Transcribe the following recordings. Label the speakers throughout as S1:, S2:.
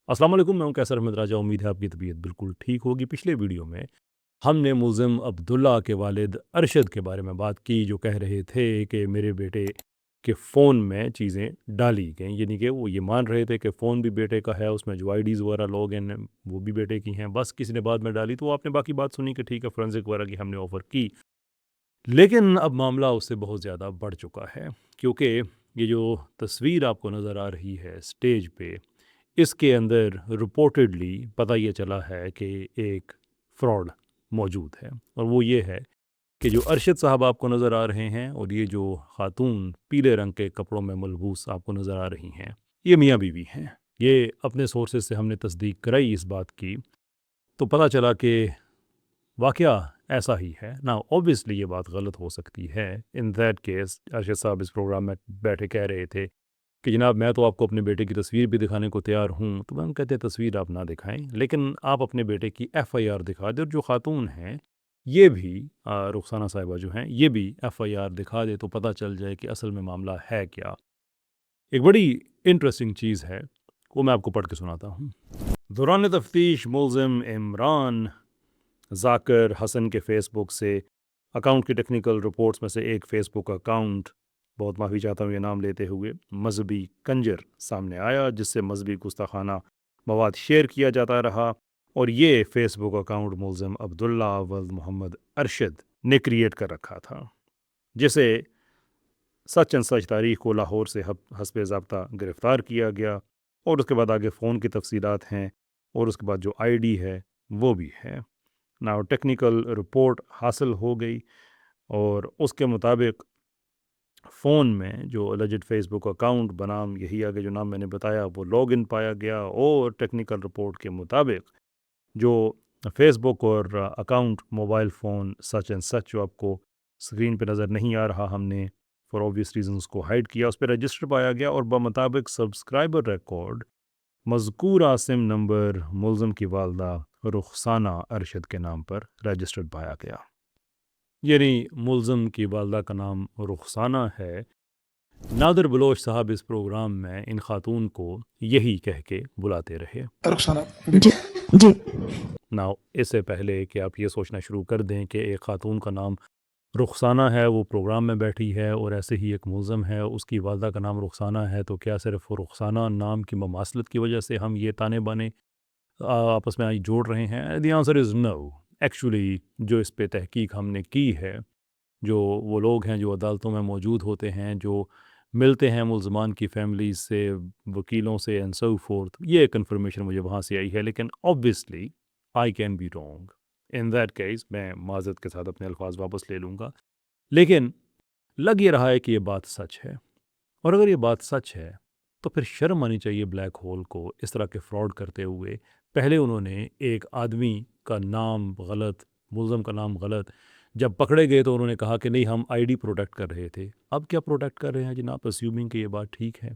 S1: अस्सलाम वालेकुम, मैं हूं कैसर अहमद राजा। उम्मीद है आपकी तबीयत बिल्कुल ठीक होगी। पिछले वीडियो में हमने मुल्ज़िम अब्दुल्ला के वालिद अरशद के बारे में बात की, जो कह रहे थे कि मेरे बेटे के फ़ोन में चीज़ें डाली गईं, यानी कि वो ये मान रहे थे कि फ़ोन भी बेटे का है, उसमें जो आईडीज़ वगैरह लॉग इन हैं वो भी बेटे की हैं। बस किसी ने बाद में डाली तो आपने बाकी बात सुनी कि ठीक है, फोरेंसिक वगैरह की हमने ऑफ़र की। लेकिन अब मामला उससे बहुत ज़्यादा बढ़ चुका है, क्योंकि ये जो तस्वीर आपको नज़र आ रही है स्टेज पे, इसके अंदर रिपोर्टेडली पता ये चला है कि एक फ्रॉड मौजूद है, और वो ये है कि जो अरशद साहब आपको नज़र आ रहे हैं और ये जो खातून पीले रंग के कपड़ों में मलबूस आपको नज़र आ रही हैं, ये मियाँ बीवी हैं। ये अपने सोर्सेज से हमने तस्दीक कराई इस बात की, तो पता चला कि वाक़या ऐसा ही है ना। ऑब्वियसली ये बात गलत हो सकती है। इन दैट केस अरशद साहब इस प्रोग्राम में बैठे कह रहे थे कि जनाब मैं तो आपको अपने बेटे की तस्वीर भी दिखाने को तैयार हूँ। तो हम कहते हैं तस्वीर आप ना दिखाएं, लेकिन आप अपने बेटे की एफआईआर दिखा दें, और जो खातून हैं ये भी रुखसाना साहिबा जो हैं ये भी एफआईआर दिखा दे, तो पता चल जाए कि असल में मामला है क्या। एक बड़ी इंटरेस्टिंग चीज़ है, वो मैं आपको पढ़ के सुनाता हूँ। दौरान तफ्तीश मुल्ज़िम इमरान जाकिर हसन के फ़ेसबुक से अकाउंट की टेक्निकल रिपोर्ट्स में से एक फ़ेसबुक अकाउंट, बहुत माफ़ी चाहता हूँ ये नाम लेते हुए, मजहबी कंजर सामने आया, जिससे मजहबी गुस्ताखाना मवाद शेयर किया जाता रहा। और ये फ़ेसबुक अकाउंट मुल्ज़िम अब्दुल्ला वल्द मोहम्मद अरशद ने क्रिएट कर रखा था, जिसे सच एंड सच तारीख को लाहौर से हस्ब ज़ाब्ता गिरफ़्तार किया गया। और उसके बाद आगे फ़ोन की तफसीलात हैं, और उसके बाद जो आईडी है वो भी है। नाउ टेक्निकल रिपोर्ट हासिल हो गई, और उसके मुताबिक फ़ोन में जो अलिजिड फ़ेसबुक अकाउंट बनाम यही आगे जो नाम मैंने बताया वो लॉगिन पाया गया। और टेक्निकल रिपोर्ट के मुताबिक जो फ़ेसबुक और account mobile phone such and such जो आपको स्क्रीन पे नज़र नहीं आ रहा, हमने फॉर ऑब्वियस रीज़न उसको हाइड किया, उस पर रजिस्टर पाया गया। और बमुताबिक सब्सक्राइबर रिकॉर्ड मज़कूरा सिम नंबर मुल्ज़िम की वालदा रुखसाना अरशद के नाम पर रजिस्टर्ड पाया गया। यानी मुल्ज़िम की वालदा का नाम रुखसाना है। नादिर बलोच साहब इस प्रोग्राम में इन खातून को यही कह के बुलाते रहे।
S2: रुखसाना
S3: जी जी
S1: नाउ इससे पहले कि आप ये सोचना शुरू कर दें कि एक खातून का नाम रुखसाना है, वो प्रोग्राम में बैठी है, और ऐसे ही एक मुल्ज़िम है उसकी वालदा का नाम रुखसाना है, तो क्या सिर्फ रुखसाना नाम की ममासलत की वजह से हम ये ताने बाने आपस में आई जोड़ रहे हैं? The answer is no. Actually जो इस पे तहकीक हमने की है, जो वो लोग हैं जो अदालतों में मौजूद होते हैं, जो मिलते हैं मुल्ज़मान की फैमिलीज़ से, वकीलों से एंड सो फोर्थ, ये एक इन्फॉर्मेशन मुझे वहाँ से आई है। लेकिन obviously I can be wrong. In that case मैं माज़रत के साथ अपने अल्फाज वापस ले लूँगा। लेकिन लग ये रहा है कि ये बात सच है, और अगर ये बात सच है तो फिर शर्म आनी चाहिए ब्लैक होल को इस तरह के फ्रॉड करते हुए। पहले उन्होंने एक आदमी का नाम गलत, मुल्ज़म का नाम गलत, जब पकड़े गए तो उन्होंने कहा कि नहीं हम आईडी प्रोटेक्ट कर रहे थे। अब क्या प्रोटेक्ट कर रहे हैं जनाब? अस्यूमिंग कि ये बात ठीक है,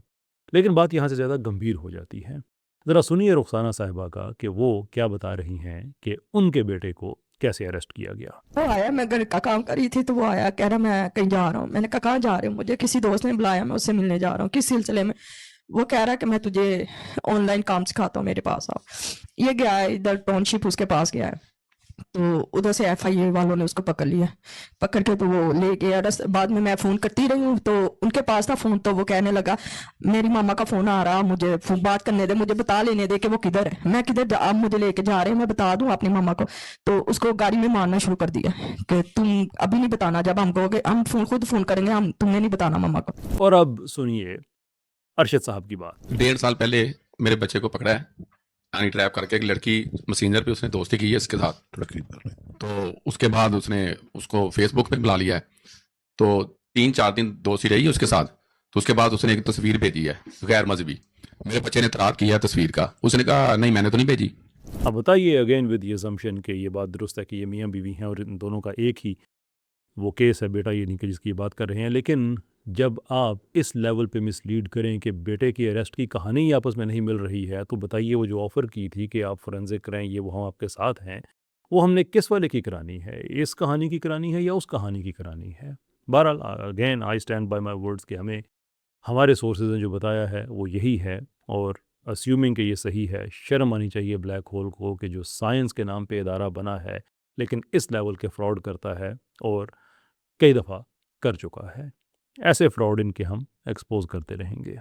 S1: लेकिन बात यहाँ से ज़्यादा गंभीर हो जाती है। ज़रा सुनिए रुखसाना साहिबा का कि वो क्या बता रही हैं कि उनके बेटे को कैसे अरेस्ट किया गया।
S3: वो आया, मैं घर का काम कर रही थी तो वो आया, कह रहा मैं कहीं जा रहा हूँ। मैंने कहा कहाँ जा रहे हो? मुझे किसी दोस्त ने बुलाया, मैं उससे मिलने जा रहा हूँ। किस सिलसिले में? वो कह रहा है कि मैं तुझे ऑनलाइन काम सिखाता हूँ, मेरे पास आओ। ये गया है इधर टाउनशिप, उसके पास गया है, तो उधर से एफआईए वालों ने उसको पकड़ लिया। पकड़ के तो वो ले गया। बाद में मैं फ़ोन करती रही हूँ तो उनके पास था फ़ोन, तो वो कहने लगा मेरी मामा का फ़ोन आ रहा, मुझे बात करने दे, मुझे बता लेने दे कि वो किधर है। मैं किधर, आप मुझे लेके जा रहे हैं, मैं बता दूँ अपनी मामा को। तो उसको गाड़ी में मारना शुरू कर दिया कि तुम अभी नहीं बताना, जब हम कहोगे हम खुद फ़ोन करेंगे, हम तुमने नहीं बताना मामा को।
S1: और अब सुनिए अरशद साहब की बात।
S2: 1.5 साल पहले मेरे बच्चे को पकड़ा है, हनी ट्रैप करके। एक लड़की मैसेंजर पे उसने दोस्ती की है इसके साथ, तो उसके बाद उसने उसको फेसबुक पे बुला लिया है। तो 3-4 दिन दोस्ती रही उसके साथ। तो उसके बाद उसने एक तस्वीर भेजी है गैर मजहबी। मेरे बच्चे ने इतराज़ किया तस्वीर का। उसने कहा नहीं मैंने तो नहीं भेजी।
S1: अब बताइए अगेन विद ये असम्पशन कि ये बात दुरुस्त है कि ये मियाँ बीवी हैं और इन दोनों का एक ही वो केस है, बेटा ये नहीं कि जिसकी बात कर रहे हैं। लेकिन जब आप इस लेवल पे मिसलीड करें कि बेटे की अरेस्ट की कहानी ही आपस में नहीं मिल रही है, तो बताइए वो जो ऑफ़र की थी कि आप फोरेंसिक करें, ये वो हम आपके साथ हैं, वो हमने किस वाले की करानी है? इस कहानी की करानी है या उस कहानी की करानी है? बहरहाल again I stand by my words कि हमें हमारे सोर्सेज ने जो बताया है वो यही है, और अस्यूमिंग कि ये सही है, शर्म आनी चाहिए ब्लैक होल को कि जो साइंस के नाम पे इदारा बना है लेकिन इस लेवल के फ्रॉड करता है और कई दफ़ा कर चुका है। ऐसे फ्रॉड इनके हम एक्सपोज करते रहेंगे।